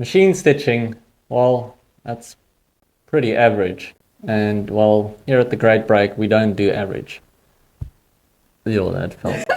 Machine stitching, well, that's pretty average. And well, here at the Great Break, we don't do average. Yo, that felt.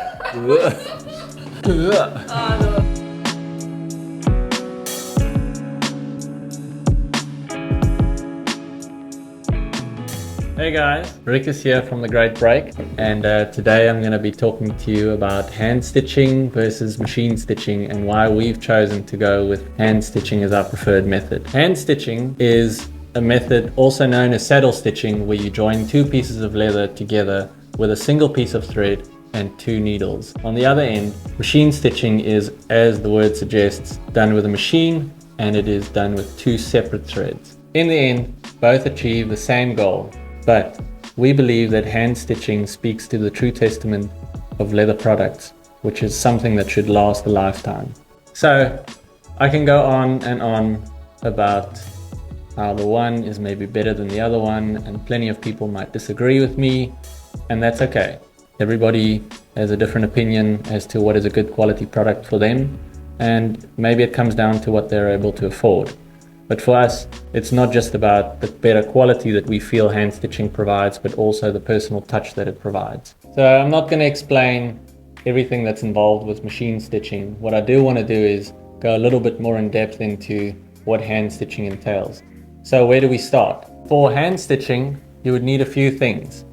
Hey guys, Rick is here from the Great Break, and today I'm going to be talking to you about hand stitching versus machine stitching and why we've chosen to go with hand stitching as our preferred method. Hand stitching is a method also known as saddle stitching, where you join two pieces of leather together with a single piece of thread and two needles. On the other end, machine stitching is, as the word suggests, done with a machine, and it is done with two separate threads. In the end, both achieve the same goal. But we believe that hand stitching speaks to the true testament of leather products, which is something that should last a lifetime. So I can go on and on about how the one is maybe better than the other one, and plenty of people might disagree with me, and that's okay. Everybody has a different opinion as to what is a good quality product for them, and maybe it comes down to what they're able to afford. But for us, it's not just about the better quality that we feel hand stitching provides, but also the personal touch that it provides. So I'm not going to explain everything that's involved with machine stitching. What I do want to do is go a little bit more in depth into what hand stitching entails. So where do we start? For hand stitching, you would need a few things.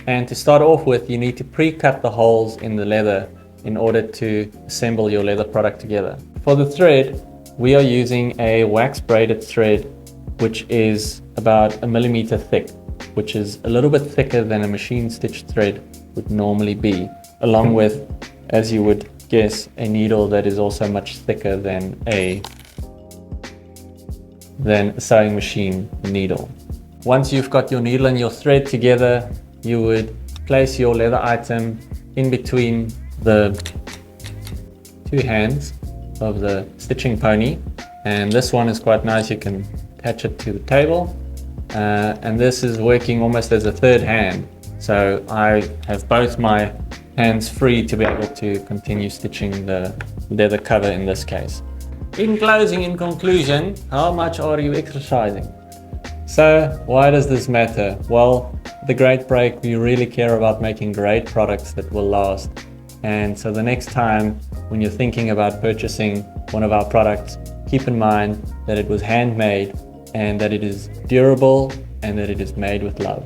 And to start off with, you need to pre-cut the holes in the leather in order to assemble your leather product together. For the thread, we are using a wax braided thread, which is about 1 millimeter thick, which is a little bit thicker than a machine stitched thread would normally be, along with, as you would guess, a needle that is also much thicker than a sewing machine needle. Once you've got your needle and your thread together, you would place your leather item in between the two hands of the stitching pony, and this one is quite nice. You can attach it to the table, and this is working almost as a third hand, so I have both my hands free to be able to continue stitching the leather cover in this case. In closing, in conclusion, how much are you exercising? So why does this matter? Well, the Great Break, we really care about making great products that will last. And so the next time when you're thinking about purchasing one of our products, keep in mind that it was handmade and that it is durable and that it is made with love.